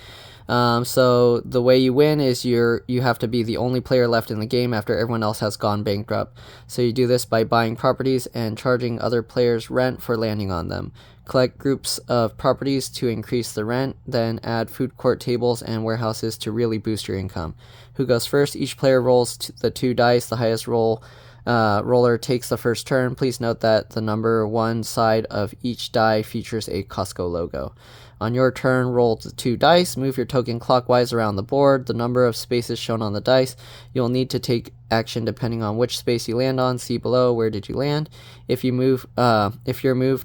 So the way you win is you have to be the only player left in the game after everyone else has gone bankrupt. So you do this by buying properties and charging other players rent for landing on them. Collect groups of properties to increase the rent, then add food court tables and warehouses to really boost your income. Who goes first? Each player rolls the 2 dice. The highest roller takes the first turn. Please note that the number 1 side of each die features a Costco logo. On your turn, roll the 2 dice. Move your token clockwise around the board. The number of spaces shown on the dice. You'll need to take action depending on which space you land on. See below, where did you land? If your move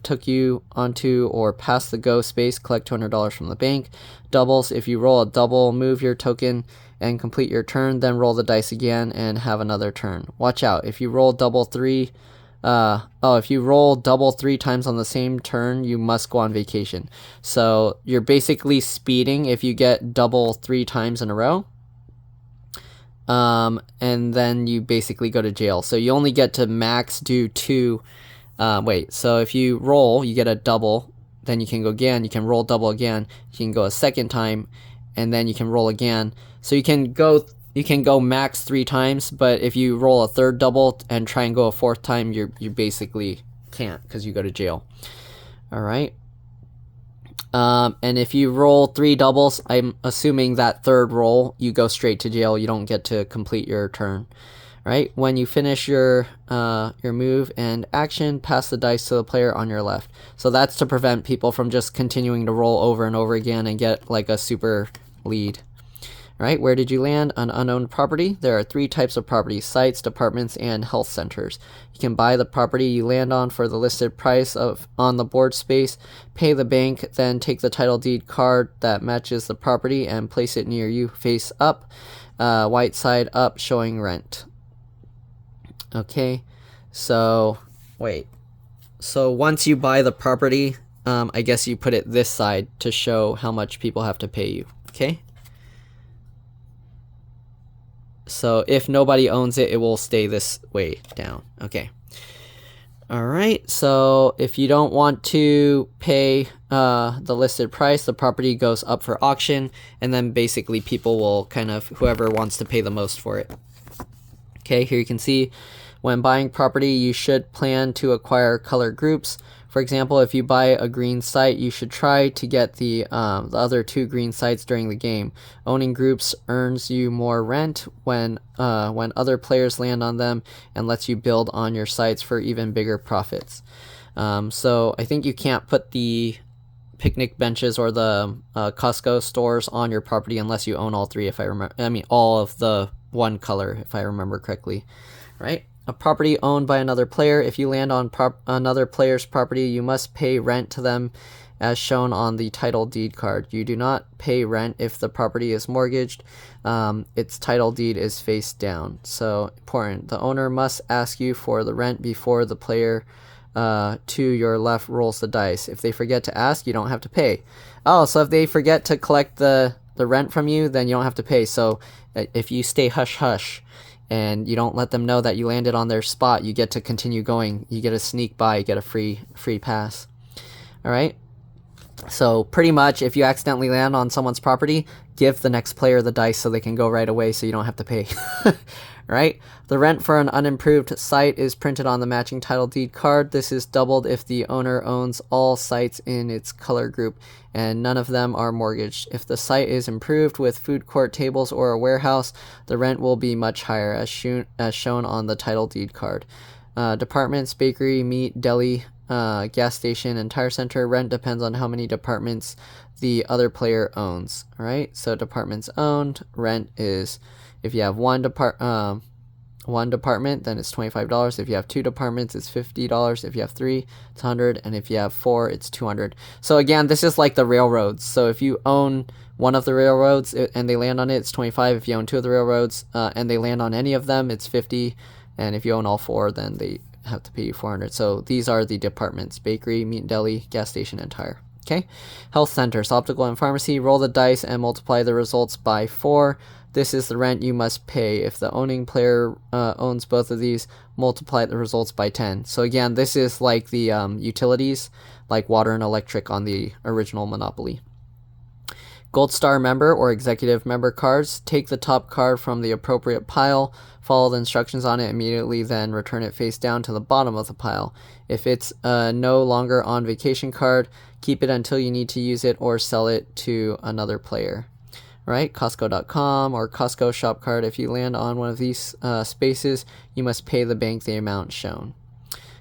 took you onto or past the go space, collect $200 from the bank. Doubles, if you roll a double, move your token and complete your turn, then roll the dice again and have another turn. Watch out, if you roll double 3 times on the same turn, you must go on vacation. So you're basically speeding if you get double 3 times in a row. And then you basically go to jail. So you only get to max do 2. So if you roll, you get a double, then you can go again, you can roll double again, you can go a second time, and then you can roll again. So you can go max 3 times, but if you roll a third double and try and go a 4th time, you basically can't because you go to jail. All right. And if you roll 3 doubles, I'm assuming that third roll, you go straight to jail. You don't get to complete your turn. Right? When you finish your move and action, pass the dice to the player on your left. So that's to prevent people from just continuing to roll over and over again and get like a super lead. Right? Where did you land? An unowned property. There are 3 types of properties: sites, departments, and health centers. You can buy the property you land on for the listed price on the board space, pay the bank, then take the title deed card that matches the property and place it near you, face up, white side up, showing rent. Okay, so once you buy the property, I guess you put it this side to show how much people have to pay you. Okay. So if nobody owns it, it will stay this way down. Okay. All right. So if you don't want to pay the listed price, the property goes up for auction, and then basically people will whoever wants to pay the most for it. Okay. Here you can see when buying property, you should plan to acquire color groups. For example, if you buy a green site, you should try to get the other 2 green sites during the game. Owning groups earns you more rent when other players land on them and lets you build on your sites for even bigger profits. So I think you can't put the picnic benches or the Costco stores on your property unless you own all 3. All of the one color, if I remember correctly, right? A property owned by another player. If you land on another player's property, you must pay rent to them as shown on the title deed card. You do not pay rent if the property is mortgaged. Its title deed is face down. So important. The owner must ask you for the rent before the player to your left rolls the dice. If they forget to ask, you don't have to pay. Oh, so if they forget to collect the rent from you, then you don't have to pay. So if you stay hush-hush, and you don't let them know that you landed on their spot, you get to continue going. You get a sneak by, you get a free pass. All right. So pretty much, if you accidentally land on someone's property, give the next player the dice so they can go right away, so you don't have to pay. Right? The rent for an unimproved site is printed on the matching title deed card. This is doubled if the owner owns all sites in its color group and none of them are mortgaged. If the site is improved with food court tables or a warehouse, the rent will be much higher, as shown on the title deed card. Departments, bakery, meat, deli, gas station, and tire center. Rent depends on how many departments the other player owns. All right, so departments owned. Rent is if you have one one department, then it's $25. If you have two departments, it's $50. If you have three, it's $100. And if you have four, it's $200. So again, this is like the railroads. So if you own one of the railroads and they land on it, it's $25. If you own two of the railroads and they land on any of them, it's $50. And if you own all four, then they have to pay you $400. So these are the departments: bakery, meat and deli, gas station, and tire. Okay, health centers, optical, and pharmacy. Roll the dice and multiply the results by 4. This is the rent you must pay. If the owning player owns both of these, multiply the results by 10. So again, this is like the utilities, like water and electric on the original Monopoly. Gold Star member or executive member cards. Take the top card from the appropriate pile, follow the instructions on it immediately, then return it face down to the bottom of the pile. If it's no longer on vacation card, keep it until you need to use it or sell it to another player. Right? Costco.com or Costco shop card. If you land on one of these spaces, you must pay the bank the amount shown.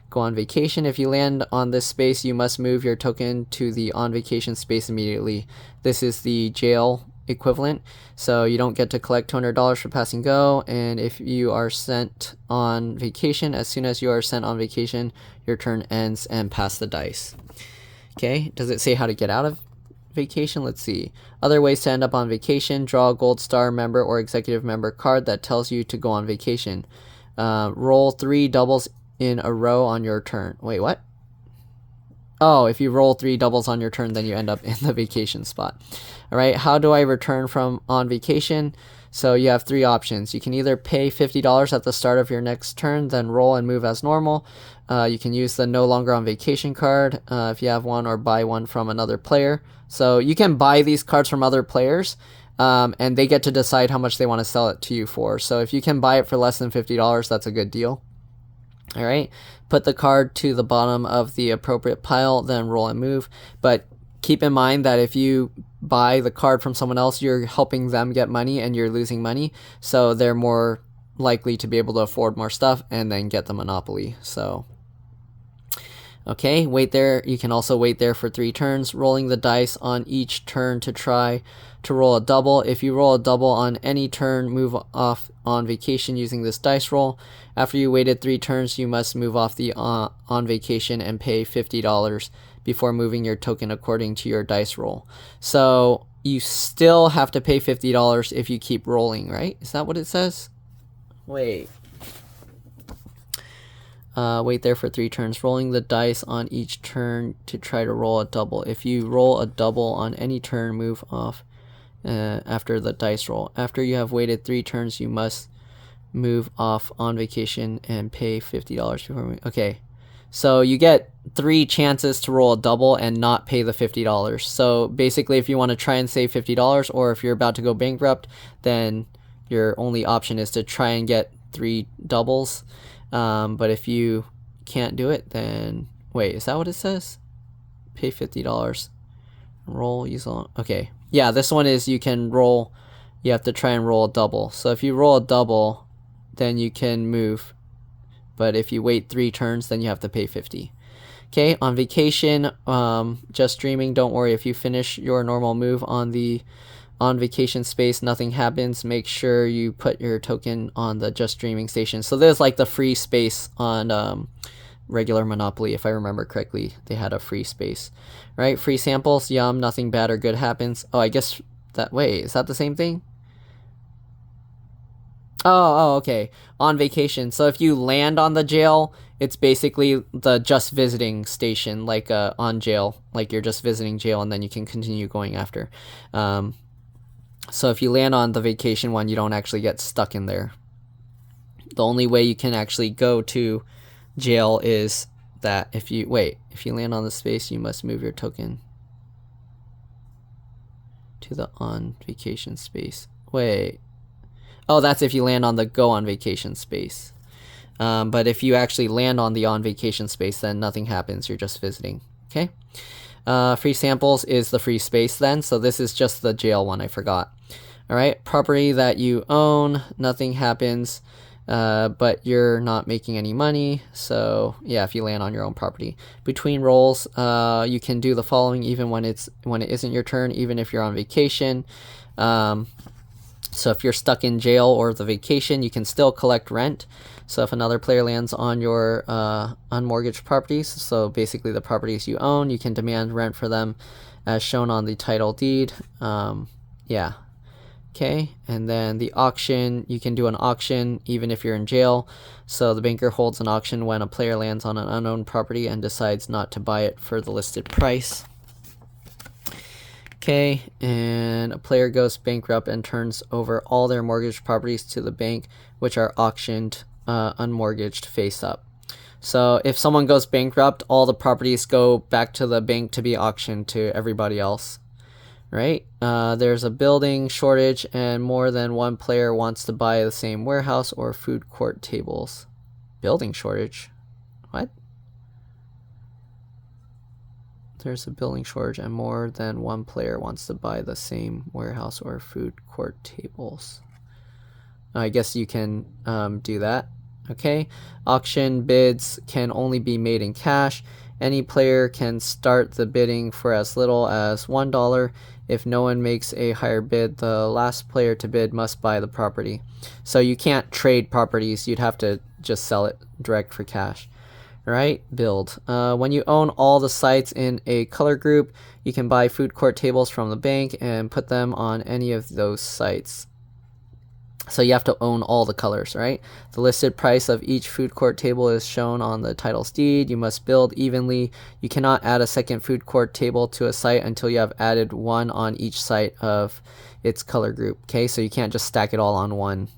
Go on vacation. If you land on this space, you must move your token to the on vacation space immediately. This is the jail equivalent, so you don't get to collect $200 for passing go. And if you are sent on vacation, as soon as you are sent on vacation, your turn ends and pass the dice. Okay, does it say how to get out of vacation? Let's see. Other ways to end up on vacation: draw a Gold Star member or executive member card that tells you to go on vacation. Roll 3 doubles in a row on your turn. Wait, what? Oh, if you roll 3 doubles on your turn, then you end up in the vacation spot. All right, how do I return from on vacation? So you have 3 options. You can either pay $50 at the start of your next turn, then roll and move as normal. You can use the no longer on vacation card if you have one, or buy one from another player. So you can buy these cards from other players, and they get to decide how much they want to sell it to you for. So if you can buy it for less than $50, that's a good deal. All right, put the card to the bottom of the appropriate pile, then roll and move. But keep in mind that if you buy the card from someone else, you're helping them get money and you're losing money. So they're more likely to be able to afford more stuff and then get the Monopoly. So, okay, wait there. You can also wait there for 3 turns, rolling the dice on each turn to try to roll a double. If you roll a double on any turn, move off on vacation using this dice roll. After you waited 3 turns, you must move off the on vacation and pay $50 before moving your token according to your dice roll. So you still have to pay $50 if you keep rolling, right? Is that what it says? Wait. Wait there for 3 turns, rolling the dice on each turn to try to roll a double. If you roll a double on any turn, move off after the dice roll. After you have waited 3 turns, you must move off on vacation and pay $50 before. Okay, so you get 3 chances to roll a double and not pay the $50. So basically, if you want to try and save $50, or if you're about to go bankrupt, then your only option is to try and get 3 doubles. But if you can't do it, then wait, is that what it says? Pay $50, roll, use on. Okay, yeah, this one is you can roll. You have to try and roll a double. So if you roll a double, then you can move. But if you wait 3 turns, then you have to pay $50. Okay, on vacation, just dreaming. Don't worry, if you finish your normal move on the on vacation space, nothing happens. Make sure you put your token on the just dreaming station. So there's like the free space on regular Monopoly, if I remember correctly. They had a free space, right? Free samples, yum, nothing bad or good happens. Oh, I guess that, wait, is that the same thing? Oh, okay. On vacation. So if you land on the jail, it's basically the just visiting station, like on jail. Like you're just visiting jail, and then you can continue going after. So if you land on the vacation one, you don't actually get stuck in there. The only way you can actually go to jail is that if you land on the space, you must move your token to the on vacation space. Wait. Oh, that's if you land on the go on vacation space. But if you actually land on the on vacation space, then nothing happens. You're just visiting. Okay. Free samples is the free space then. So this is just the jail one. I forgot. All right. Property that you own, nothing happens, but you're not making any money. So yeah, if you land on your own property. Between rolls, you can do the following even when it isn't your turn, even if you're on vacation. So if you're stuck in jail or the vacation, you can still collect rent. So if another player lands on your unmortgaged properties, so basically the properties you own, you can demand rent for them as shown on the title deed. Yeah. Okay, and then the auction, you can do an auction even if you're in jail. So the banker holds an auction when a player lands on an unowned property and decides not to buy it for the listed price. Okay, and a player goes bankrupt and turns over all their mortgaged properties to the bank, which are auctioned unmortgaged face up. So if someone goes bankrupt, all the properties go back to the bank to be auctioned to everybody else, right? There's a building shortage and more than one player wants to buy the same warehouse or food court tables. Building shortage? What? There's a building shortage and more than one player wants to buy the same warehouse or food court tables. I guess you can do that. Okay. Auction bids can only be made in cash. Any player can start the bidding for as little as $1. If no one makes a higher bid, the last player to bid must buy the property. So you can't trade properties. You'd have to just sell it direct for cash. Right? Build. When you own all the sites in a color group, you can buy food court tables from the bank and put them on any of those sites. So you have to own all the colors, right? The listed price of each food court table is shown on the title's deed. You must build evenly. You cannot add a second food court table to a site until you have added one on each site of its color group. Okay, so you can't just stack it all on one.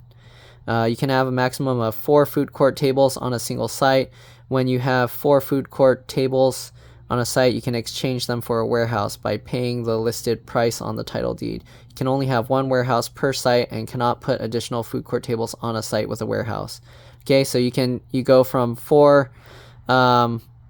You can have a maximum of 4 food court tables on a single site. When you have 4 food court tables on a site, you can exchange them for a warehouse by paying the listed price on the title deed. You can only have 1 warehouse per site and cannot put additional food court tables on a site with a warehouse. Okay, so you go from 4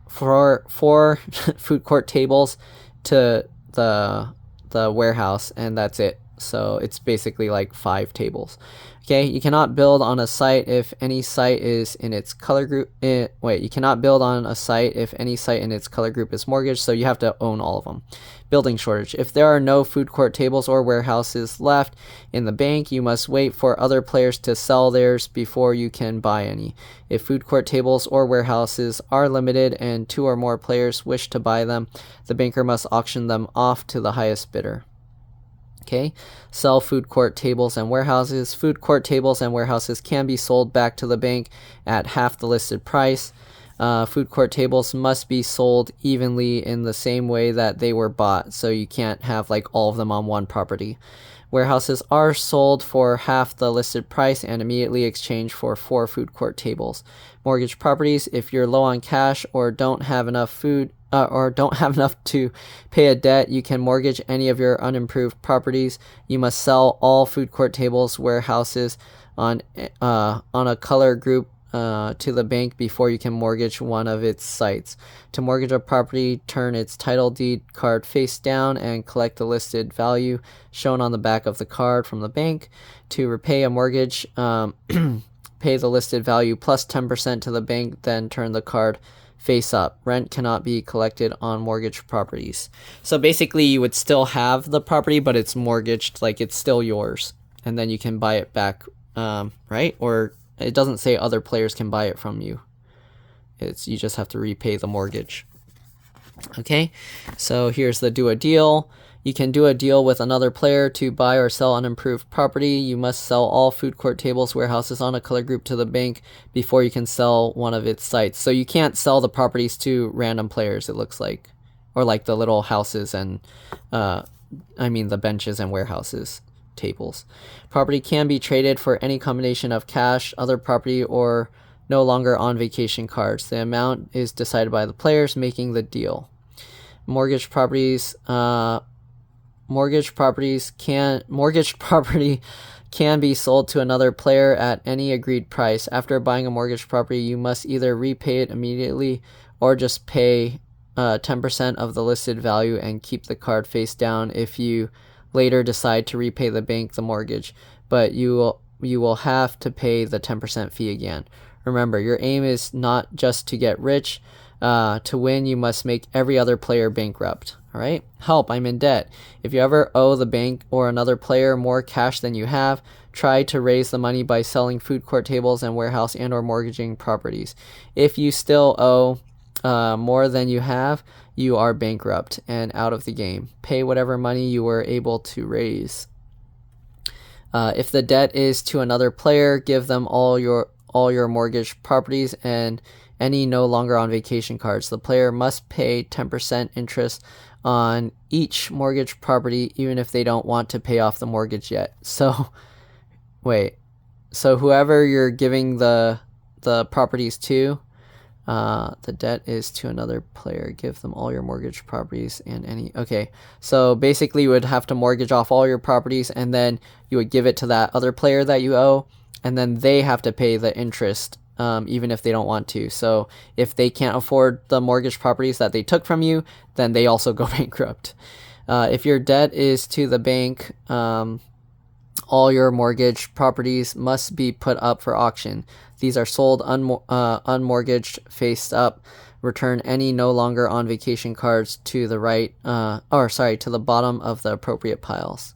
food court tables to the warehouse, and that's it. So it's basically like 5 tables. Okay, you cannot build on a site if any site is in its color group. You cannot build on a site if any site in its color group is mortgaged, so you have to own all of them. Building shortage. If there are no food court tables or warehouses left in the bank, you must wait for other players to sell theirs before you can buy any. If food court tables or warehouses are limited and 2 or more players wish to buy them, the banker must auction them off to the highest bidder. Okay, sell food court tables and warehouses. Food court tables and warehouses can be sold back to the bank at half the listed price. Food court tables must be sold evenly in the same way that they were bought, so you can't have like all of them on one property. Warehouses are sold for half the listed price and immediately exchanged for 4 food court tables. Mortgage properties, if you're low on cash or don't have enough to pay a debt, you can mortgage any of your unimproved properties. You must sell all food court tables, warehouses on a color group to the bank before you can mortgage one of its sites. To mortgage a property, turn its title deed card face down and collect the listed value shown on the back of the card from the bank. To repay a mortgage, pay the listed value plus 10% to the bank, then turn the card face up. Rent cannot be collected on mortgaged properties. So basically you would still have the property, but it's mortgaged, like it's still yours, and then you can buy it back, right? Or it doesn't say other players can buy it from you. You just have to repay the mortgage. Okay, so here's the do a deal. You can do a deal with another player to buy or sell unimproved property. You must sell all food court tables, warehouses on a color group to the bank before you can sell one of its sites. So you can't sell the properties to random players, it looks like. Or like the little houses and, the benches and warehouses, tables. Property can be traded for any combination of cash, other property, or no longer on vacation cards. The amount is decided by the players making the deal. Mortgage property can be sold to another player at any agreed price. After buying a mortgage property, you must either repay it immediately or just pay 10% of the listed value and keep the card face down if you later decide to repay the bank the mortgage, but you will have to pay the 10% fee again. Remember, your aim is not just to get rich. To win, you must make every other player bankrupt. All right. Help, I'm in debt. If you ever owe the bank or another player more cash than you have, try to raise the money by selling food court tables and warehouse and or mortgaging properties. If you still owe more than you have, you are bankrupt and out of the game. Pay whatever money you were able to raise. If the debt is to another player, give them all your mortgage properties and any no longer on vacation cards. The player must pay 10% interest on each mortgage property, even if they don't want to pay off the mortgage yet. So, wait. So whoever you're giving the properties to, the debt is to another player. Give them all your mortgage properties and any. Okay, so basically you would have to mortgage off all your properties, and then you would give it to that other player that you owe, and then they have to pay the interest. Even if they don't want to. So if they can't afford the mortgage properties that they took from you, then they also go bankrupt. If your debt is to the bank, all your mortgage properties must be put up for auction. These are sold unmortgaged, faced up. Return any no longer on vacation cards to the right, to the bottom of the appropriate piles.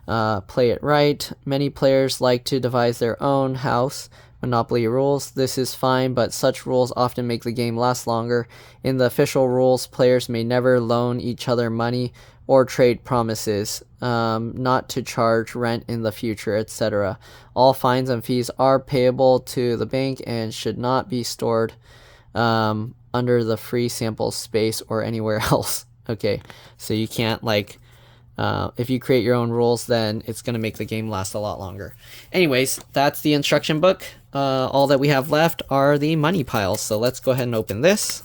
Play it right. Many players like to devise their own house Monopoly rules. This is fine, but such rules often make the game last longer. In the official rules, players may never loan each other money or trade promises, not to charge rent in the future, etc. All fines and fees are payable to the bank and should not be stored under the free sample space or anywhere else. Okay, so you can't if you create your own rules, then it's going to make the game last a lot longer. Anyways, that's the instruction book. All that we have left are the money piles. So let's go ahead and open this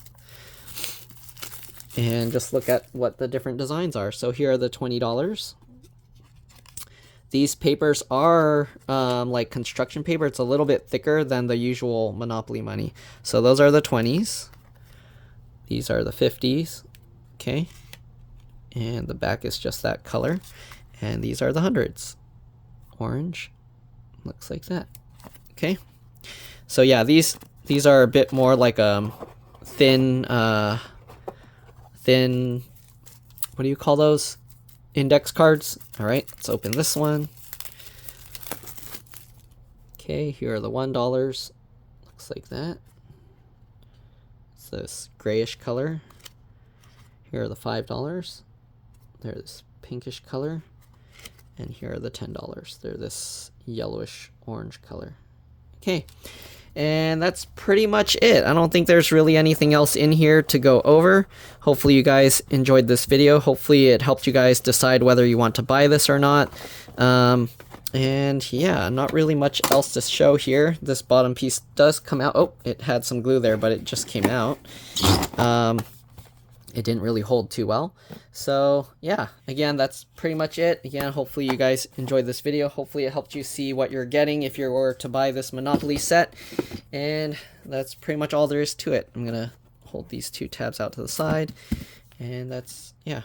and just look at what the different designs are. So here are the $20. These papers are like construction paper. It's a little bit thicker than the usual Monopoly money. So those are the 20s. These are the 50s. Okay. And the back is just that color. And these are the 100s. Orange. Looks like that. Okay. So yeah, these are a bit more like thin, what do you call those? Index cards. All right, let's open this one. Okay, here are the $1. Looks like that. It's this grayish color. Here are the $5. They're this pinkish color. And here are the $10. They're this yellowish orange color. Okay, and that's pretty much it. I don't think there's really anything else in here to go over. Hopefully you guys enjoyed this video. Hopefully it helped you guys decide whether you want to buy this or not. And yeah, not really much else to show here. This bottom piece does come out. Oh, it had some glue there, but it just came out. It didn't really hold too well. So yeah, again, that's pretty much it. Again, hopefully you guys enjoyed this video. Hopefully it helped you see what you're getting if you were to buy this Monopoly set. And that's pretty much all there is to it. I'm gonna hold these two tabs out to the side. And that's, yeah.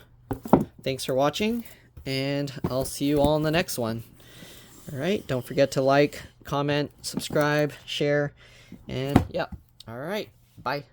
Thanks for watching, and I'll see you all in the next one. All right, don't forget to like, comment, subscribe, share, and yeah. All right, bye.